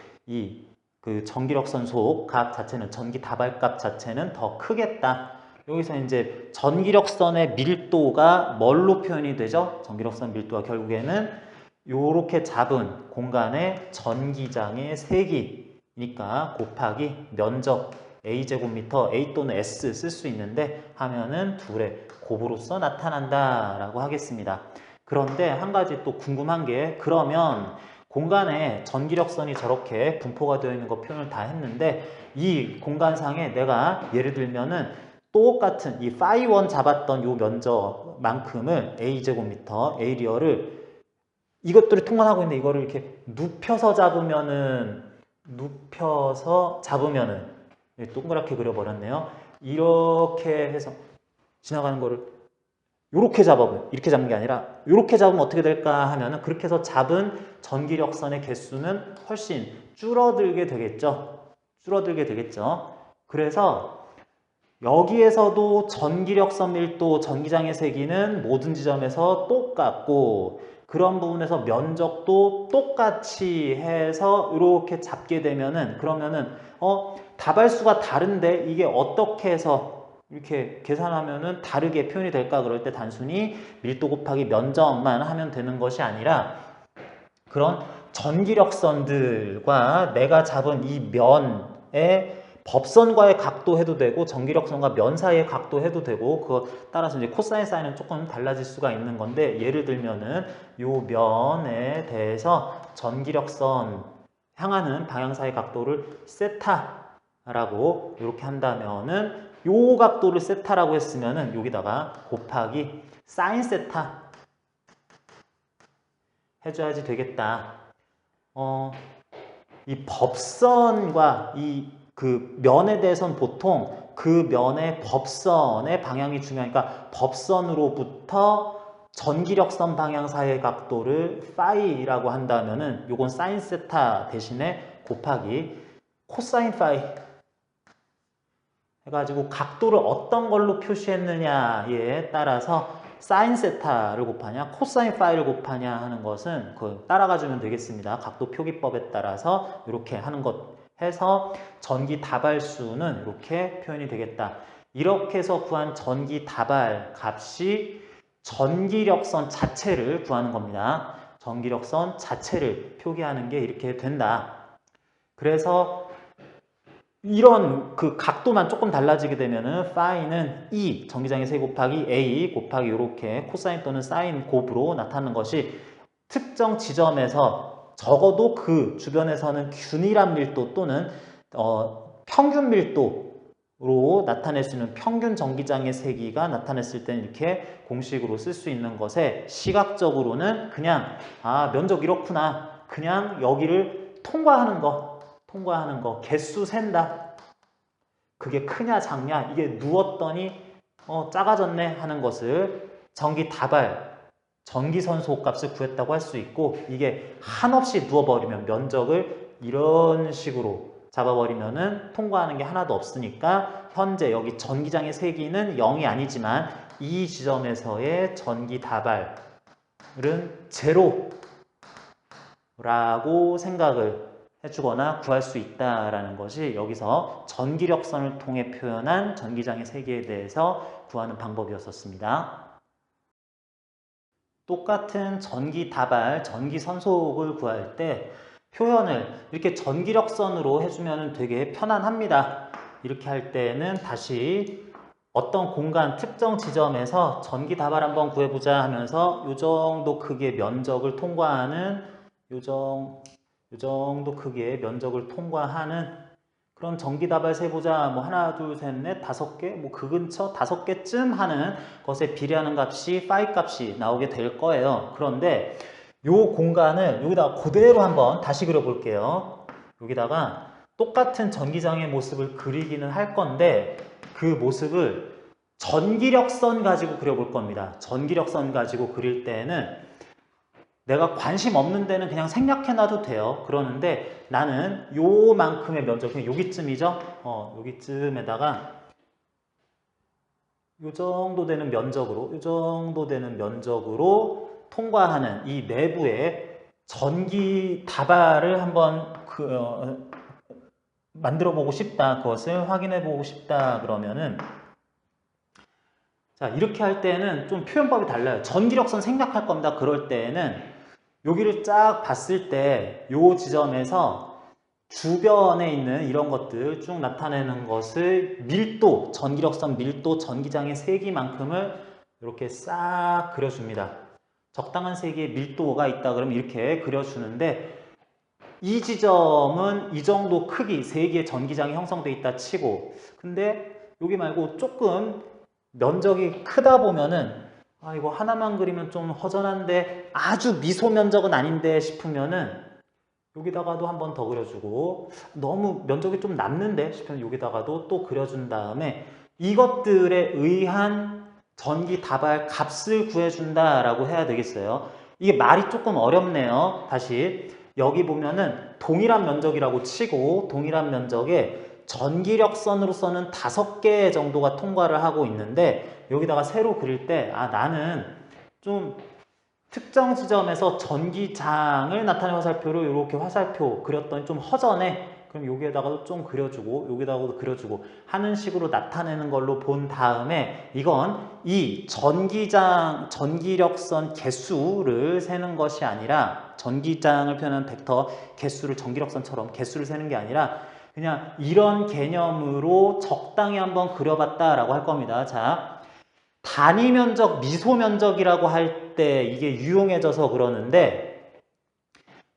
그 전기력선 값 자체는 전기 다발값 자체는 더 크겠다. 여기서 이제 전기력선의 밀도가 뭘로 표현이 되죠? 전기력선 밀도가 결국에는 요렇게 잡은 공간의 전기장의 세기니까 곱하기 면적 A제곱미터 A 또는 S 쓸 수 있는데 하면은 둘의 곱으로서 나타난다라고 하겠습니다. 그런데 한 가지 또 궁금한 게 그러면 공간에 전기력선이 저렇게 분포가 되어 있는 거 표현을 다 했는데 이 공간상에 내가 예를 들면은 똑같은 이 파이1 잡았던 요 면적만큼을 A제곱미터 에이리어를 이것들이 통관하고 있는데 이거를 이렇게 눕혀서 잡으면은 동그랗게 그려버렸네요. 이렇게 해서 지나가는 거를 이렇게 잡아보면 이렇게 잡는 게 아니라 이렇게 잡으면 어떻게 될까 하면은 그렇게 해서 잡은 전기력선의 개수는 훨씬 줄어들게 되겠죠. 그래서 여기에서도 전기력선 밀도, 전기장의 세기는 모든 지점에서 똑같고 그런 부분에서 면적도 똑같이 해서 이렇게 잡게 되면은 그러면은 다발수가 다른데 이게 어떻게 해서 이렇게 계산하면은 다르게 표현이 될까? 그럴 때 단순히 밀도 곱하기 면적만 하면 되는 것이 아니라 그런 전기력선들과 내가 잡은 이 면의 법선과의 각도 해도 되고 전기력선과 면 사이의 각도 해도 되고 그거 따라서 이제 코사인 사인은 조금 달라질 수가 있는 건데 예를 들면은 요 면에 대해서 전기력선 향하는 방향사의 각도를 세타라고 이렇게 한다면은 요 각도를 세타라고 했으면은 여기다가 곱하기 사인 세타 해줘야지 되겠다. 이 법선과 그 면에 대해서는 보통 그 면의 법선의 방향이 중요하니까 법선으로부터 전기력선 방향 사이의 각도를 파이라고 한다면은 요건 사인 세타 대신에 곱하기 코사인 파이 해가지고 각도를 어떤 걸로 표시했느냐에 따라서 사인 세타를 곱하냐 코사인 파이를 곱하냐 하는 것은 따라가 주면 되겠습니다. 각도 표기법에 따라서 이렇게 하는 것 해서 전기 다발수는 이렇게 표현이 되겠다. 이렇게 해서 구한 전기 다발 값이 전기력선 자체를 구하는 겁니다. 전기력선 자체를 표기하는 게 이렇게 된다. 그래서 이런 그 각도만 조금 달라지게 되면은 파이는 E 전기장의 세 곱하기 A 곱하기 이렇게 코사인 또는 사인 곱으로 나타나는 것이 특정 지점에서 적어도 그 주변에서는 균일한 밀도 또는 평균 밀도로 나타낼 수 있는 평균 전기장의 세기가 나타냈을 때는 이렇게 공식으로 쓸 수 있는 것에 시각적으로는 그냥 면적 이렇구나 그냥 여기를 통과하는 거 개수 센다 그게 크냐 작냐 이게 누웠더니 작아졌네 하는 것을 전기 다발 전기선소 값을 구했다고 할 수 있고 이게 한없이 누워버리면 면적을 이런 식으로 잡아버리면은 통과하는 게 하나도 없으니까 현재 여기 전기장의 세기는 0이 아니지만 이 지점에서의 전기 다발은 제로라고 생각을 해주거나 구할 수 있다라는 것이 여기서 전기력선을 통해 표현한 전기장의 세기에 대해서 구하는 방법이었었습니다. 똑같은 전기 다발, 전기 선속을 구할 때 표현을 이렇게 전기력선으로 해주면 되게 편안합니다. 이렇게 할 때는 다시 어떤 공간 특정 지점에서 전기 다발 한번 구해보자 하면서 이 정도 크기의 면적을 통과하는 요 정도 크기의 면적을 통과하는 그런 전기 다발 세보자 뭐 하나 둘 셋 넷 다섯 개 뭐 그 근처 다섯 개쯤 하는 것에 비례하는 값이 파이 값이 나오게 될 거예요. 그런데 요 공간을 여기다가 그대로 한번 다시 그려볼게요. 여기다가 똑같은 전기장의 모습을 그리기는 할 건데 그 모습을 전기력선 가지고 그려볼 겁니다. 전기력선 가지고 그릴 때는 내가 관심 없는 데는 그냥 생략해놔도 돼요. 그러는데 나는 요만큼의 면적, 여기쯤이죠? 여기쯤에다가 요 정도 되는 면적으로 통과하는 이 내부에 전기 다발을 한번 만들어 보고 싶다. 그것을 확인해 보고 싶다. 그러면은 자, 이렇게 할 때는 좀 표현법이 달라요. 전기력선 생략할 겁니다. 그럴 때에는 여기를 쫙 봤을 때 요 지점에서 주변에 있는 이런 것들 쭉 나타내는 것을 밀도, 전기력선 밀도, 전기장의 세기만큼을 이렇게 싹 그려줍니다. 적당한 세기의 밀도가 있다 그러면 이렇게 그려주는데 이 지점은 이 정도 크기, 3개의 전기장이 형성되어 있다 치고 근데 여기 말고 조금 면적이 크다 보면은 아 이거 하나만 그리면 좀 허전한데 아주 미소 면적은 아닌데 싶으면은 여기다가도 한 번 더 그려주고 너무 면적이 좀 남는데 싶으면 여기다가도 또 그려준 다음에 이것들에 의한 전기 다발 값을 구해준다 라고 해야 되겠어요. 이게 말이 조금 어렵네요. 다시 여기 보면은 동일한 면적이라고 치고 동일한 면적에 전기력선으로서는 5개 정도가 통과를 하고 있는데 여기다가 세로 그릴 때 아 나는 좀 특정 지점에서 전기장을 나타내는 화살표로 이렇게 화살표 그렸더니 좀 허전해. 그럼 여기에다가도 좀 그려주고 여기다가도 그려주고 하는 식으로 나타내는 걸로 본 다음에 이건 이 전기력선 개수를 세는 것이 아니라 전기장을 표현하는 벡터 개수를 전기력선처럼 개수를 세는 게 아니라 그냥 이런 개념으로 적당히 한번 그려봤다라고 할 겁니다. 자, 단위 면적, 미소 면적이라고 할 때 이게 유용해져서 그러는데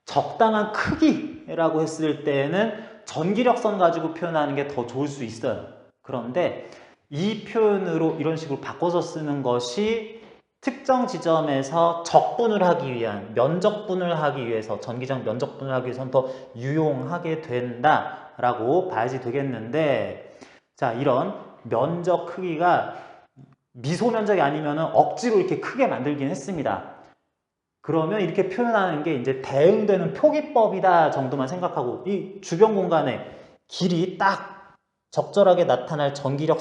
적당한 크기라고 했을 때는 전기력선 가지고 표현하는 게 더 좋을 수 있어요. 그런데 이 표현으로 이런 식으로 바꿔서 쓰는 것이 특정 지점에서 적분을 하기 위한 면적분을 하기 위해서 전기장 면적분을 하기 위해서는 더 유용하게 된다라고 봐야지 되겠는데 자 이런 면적 크기가 미소 면적이 아니면 억지로 이렇게 크게 만들긴 했습니다. 그러면 이렇게 표현하는 게 이제 대응되는 표기법이다 정도만 생각하고 이 주변 공간에 길이 딱 적절하게 나타날 전기장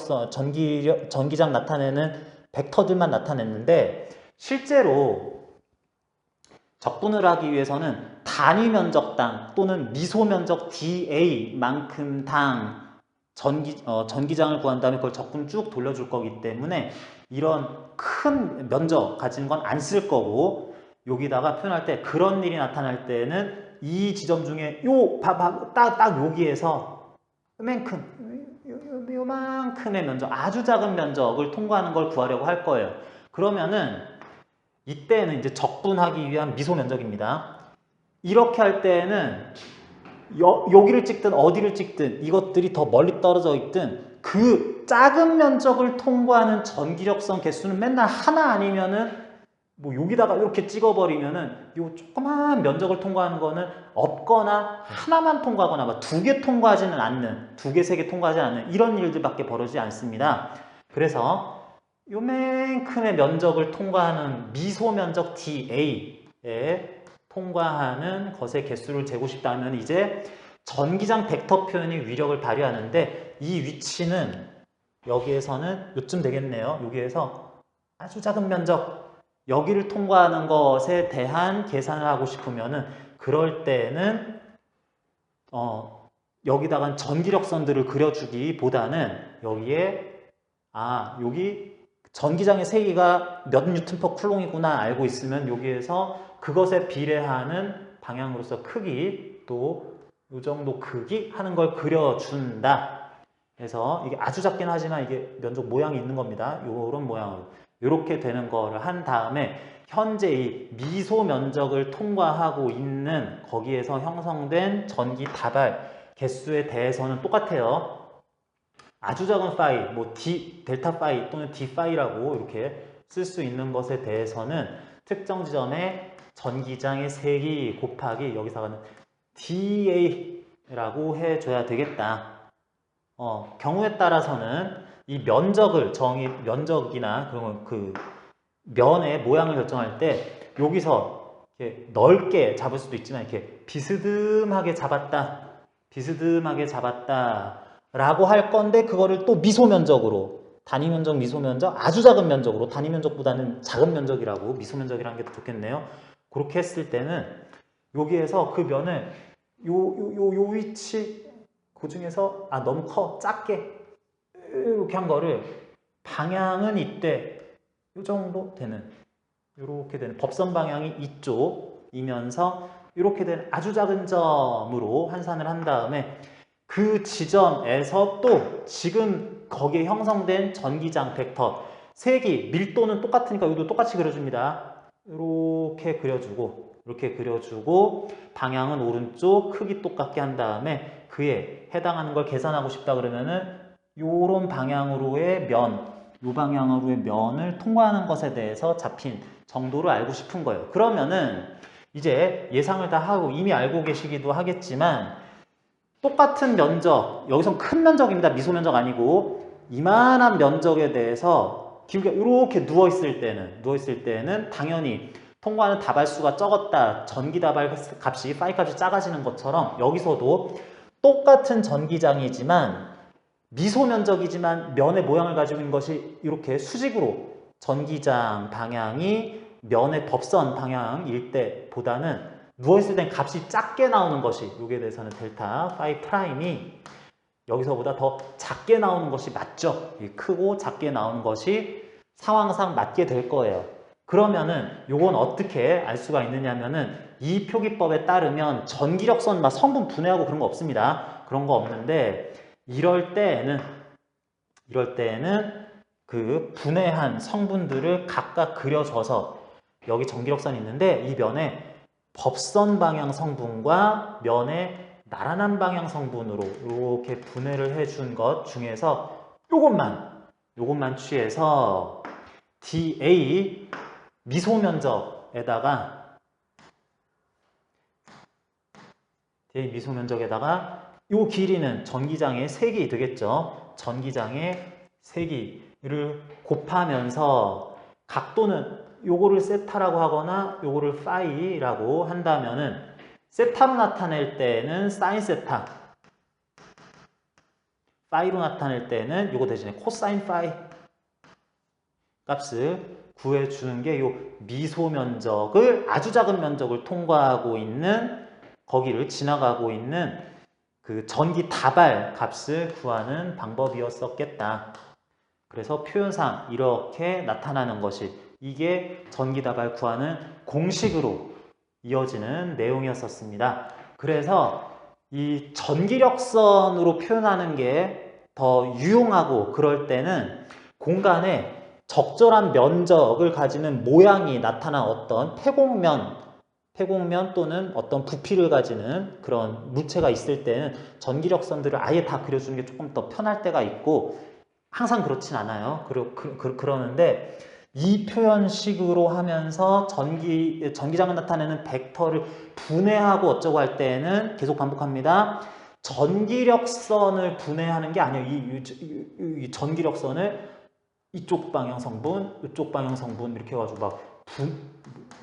나타내는 벡터들만 나타냈는데 실제로 적분을 하기 위해서는 단위 면적당 또는 미소 면적 dA만큼 당 전기장을 구한 다음에 그걸 적분 쭉 돌려줄 거기 때문에 이런 큰 면적 가진 건 안 쓸 거고 여기다가 표현할 때 그런 일이 나타날 때는 이 지점 중에 딱 여기에서 요만큼의 면적 아주 작은 면적을 통과하는 걸 구하려고 할 거예요. 그러면은 이때는 이제 적분하기 위한 미소 면적입니다. 이렇게 할 때는 여기를 찍든 어디를 찍든 이것들이 더 멀리 떨어져 있든 그 작은 면적을 통과하는 전기력선 개수는 맨날 하나 아니면은 뭐 여기다가 이렇게 찍어버리면은 요 조그만 면적을 통과하는 거는 없거나 하나만 통과하거나 막 2개 통과하지는 않는 2개, 3개 통과하지 않는 이런 일들밖에 벌어지지 않습니다. 그래서 요만큼의 면적을 통과하는 미소 면적 dA에 통과하는 것의 개수를 재고 싶다면 이제 전기장 벡터 표현이 위력을 발휘하는데 이 위치는 여기에서는 요쯤 되겠네요. 여기에서 아주 작은 면적 여기를 통과하는 것에 대한 계산을 하고 싶으면은 그럴 때는 여기다가 전기력선들을 그려주기보다는 여기에 여기 전기장의 세기가 몇 뉴턴 퍼 쿨롱이구나 알고 있으면 여기에서 그것에 비례하는 방향으로서 크기 또 이 정도 크기 하는 걸 그려준다. 그래서 이게 아주 작긴 하지만 이게 면적 모양이 있는 겁니다. 요런 모양으로. 이렇게 되는 거를 한 다음에 현재 이 미소 면적을 통과하고 있는 거기에서 형성된 전기 다발 개수에 대해서는 똑같아요. 아주 작은 파이, 뭐 D, 델타 파이 또는 D 파이라고 이렇게 쓸 수 있는 것에 대해서는 특정 지점의 전기장의 세기 곱하기 여기서는 DA라고 해줘야 되겠다. 경우에 따라서는 이 면적을 면적이나 그런 그 면의 모양을 결정할 때 여기서 이렇게 넓게 잡을 수도 있지만 이렇게 비스듬하게 잡았다. 비스듬하게 잡았다. 라고 할 건데 그거를 또 미소 면적으로 단위 면적, 미소 면적, 아주 작은 면적으로 단위 면적보다는 작은 면적이라고 미소 면적이라는 게 더 좋겠네요. 그렇게 했을 때는 여기에서 그 면을 요 위치 그 중에서 너무 커 작게 이렇게 한 거를 방향은 이때 이 정도 되는 이렇게 되는 법선 방향이 이쪽이면서 이렇게 된 아주 작은 점으로 환산을 한 다음에 그 지점에서 또 지금 거기에 형성된 전기장 벡터 세기 밀도는 똑같으니까 이것도 똑같이 그려줍니다. 이렇게 그려주고 방향은 오른쪽 크기 똑같게 한 다음에 그에 해당하는 걸 계산하고 싶다 그러면은 요런 방향으로의 요 방향으로의 면을 통과하는 것에 대해서 잡힌 정도를 알고 싶은 거예요. 그러면은 이제 예상을 다 하고 이미 알고 계시기도 하겠지만 똑같은 면적, 여기선 큰 면적입니다. 미소 면적 아니고 이만한 면적에 대해서 기울기가 이렇게 누워있을 때는 당연히 통과하는 다발수가 적었다. 전기 다발 값이 파이 값이 작아지는 것처럼 여기서도 똑같은 전기장이지만 미소 면적이지만 면의 모양을 가지고 있는 것이 이렇게 수직으로 전기장 방향이 면의 법선 방향일 때보다는 누워있을 땐 값이 작게 나오는 것이 여기에 대해서는 델타 파이 프라임이 여기서보다 더 작게 나오는 것이 맞죠. 크고 작게 나오는 것이 상황상 맞게 될 거예요. 그러면은 요건 어떻게 알 수가 있느냐면은 이 표기법에 따르면 전기력선 막 성분 분해하고 그런 거 없습니다. 그런 거 없는데 이럴 때에는 그 분해한 성분들을 각각 그려줘서 여기 전기력선이 있는데 이 면에 법선 방향 성분과 면의 나란한 방향 성분으로 이렇게 분해를 해준 것 중에서 요것만 취해서 DA 미소 면적에다가 요 길이는 전기장의 세기 되겠죠. 전기장의 세기를 곱하면서 각도는 요거를 세타라고 하거나 요거를 파이라고 한다면은 세타로 나타낼 때는 사인 세타, 파이로 나타낼 때는 요거 대신에 코사인 파이 값을 구해주는 게 요 미소 면적을 아주 작은 면적을 통과하고 있는 거기를 지나가고 있는 그 전기 다발 값을 구하는 방법이었었겠다. 그래서 표현상 이렇게 나타나는 것이 이게 전기 다발 구하는 공식으로 이어지는 내용이었었습니다. 그래서 이 전기력선으로 표현하는 게 더 유용하고 그럴 때는 공간에 적절한 면적을 가지는 모양이 나타난 어떤 폐곡면 또는 어떤 부피를 가지는 그런 물체가 있을 때는 전기력선들을 아예 다 그려주는 게 조금 더 편할 때가 있고 항상 그렇진 않아요. 그러는데 이 표현식으로 하면서 전기장을 나타내는 벡터를 분해하고 어쩌고 할 때는 계속 반복합니다. 전기력선을 분해하는 게 아니에요. 이 전기력선을 이쪽 방향 성분, 이쪽 방향 성분 이렇게 해가지고 막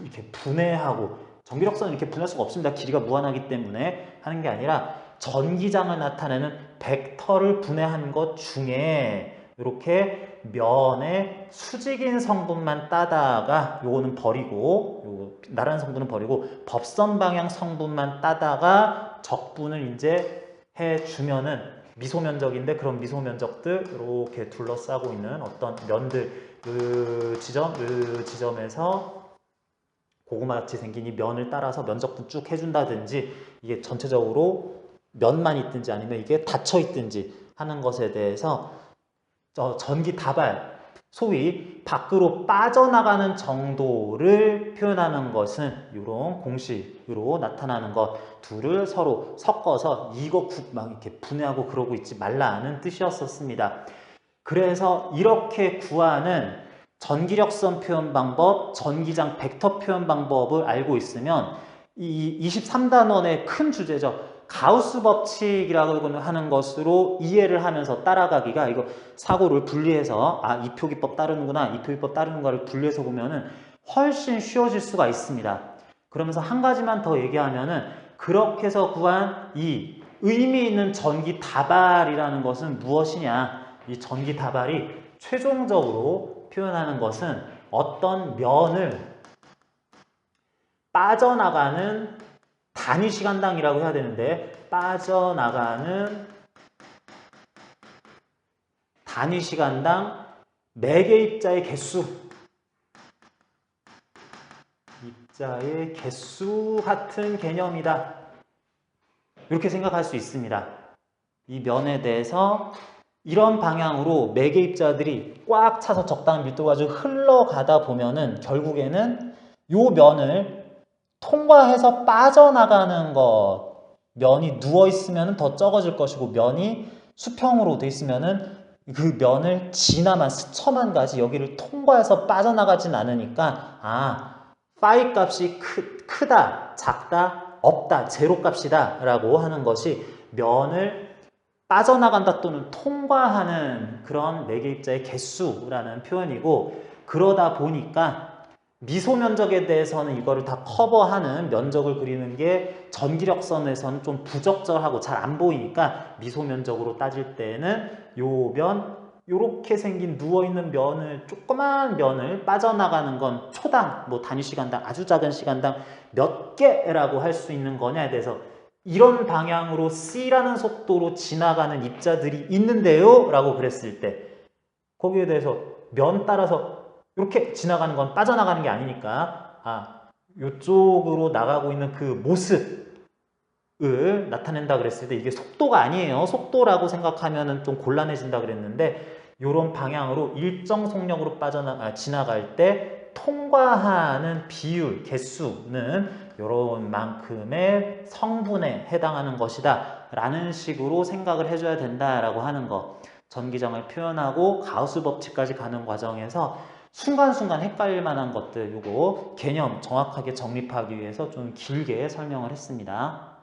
이렇게 분해하고 전기력선은 이렇게 분해할 수가 없습니다. 길이가 무한하기 때문에 하는 게 아니라 전기장을 나타내는 벡터를 분해한 것 중에 이렇게 면의 수직인 성분만 따다가 요거는 버리고 요 나란 성분은 버리고 법선 방향 성분만 따다가 적분을 이제 해주면은 미소 면적인데 그런 미소 면적들 이렇게 둘러싸고 있는 어떤 면들 그 지점에서 고구마같이 생긴 이 면을 따라서 면적분 쭉 해준다든지 이게 전체적으로 면만 있든지 아니면 이게 닫혀 있든지 하는 것에 대해서 전기 다발, 소위 밖으로 빠져나가는 정도를 표현하는 것은 이런 공식으로 나타나는 것 둘을 서로 섞어서 이거 막 이렇게 분해하고 그러고 있지 말라는 뜻이었었습니다. 그래서 이렇게 구하는 전기력선 표현 방법, 전기장 벡터 표현 방법을 알고 있으면 이 23단원의 큰 주제죠. 가우스 법칙이라고 하는 것으로 이해를 하면서 따라가기가 이거 사고를 분리해서 이 표기법 따르는구나, 이 표기법 따르는 거를 분리해서 보면은 훨씬 쉬워질 수가 있습니다. 그러면서 한 가지만 더 얘기하면은 그렇게 해서 구한 이 의미 있는 전기 다발이라는 것은 무엇이냐? 이 전기 다발이 최종적으로 표현하는 것은 어떤 면을 빠져나가는 단위 시간당이라고 해야 되는데 빠져나가는 단위 시간당 매개 입자의 개수, 입자의 개수 같은 개념이다. 이렇게 생각할 수 있습니다. 이 면에 대해서 이런 방향으로 매개 입자들이 꽉 차서 적당한 밀도가 가지고 흘러가다 보면은 결국에는 요 면을 통과해서 빠져나가는 것, 면이 누워있으면 더 적어질 것이고 면이 수평으로 돼 있으면 그 면을 지나만 스쳐만 가지 여기를 통과해서 빠져나가진 않으니까 파이 값이 크다, 작다, 없다, 제로 값이다 라고 하는 것이 면을 빠져나간다 또는 통과하는 그런 매개 입자의 개수라는 표현이고, 그러다 보니까 미소 면적에 대해서는 이거를 다 커버하는 면적을 그리는 게 전기력선에서는 좀 부적절하고 잘 안 보이니까 미소 면적으로 따질 때는 요 면, 요렇게 생긴 누워있는 면을, 조그만 면을 빠져나가는 건 초당, 뭐 단위 시간당, 아주 작은 시간당 몇 개라고 할 수 있는 거냐에 대해서 이런 방향으로 C라는 속도로 지나가는 입자들이 있는데요 라고 그랬을 때 거기에 대해서 면 따라서 이렇게 지나가는 건 빠져나가는 게 아니니까 이쪽으로 나가고 있는 그 모습을 나타낸다 그랬을 때 이게 속도가 아니에요. 속도라고 생각하면 좀 곤란해진다 그랬는데 이런 방향으로 일정 속력으로 지나갈 때 통과하는 비율, 개수는 이런 만큼의 성분에 해당하는 것이다 라는 식으로 생각을 해줘야 된다라고 하는 거. 전기장을 표현하고 가우스 법칙까지 가는 과정에서 순간순간 헷갈릴 만한 것들, 요거 개념 정확하게 정립하기 위해서 좀 길게 설명을 했습니다.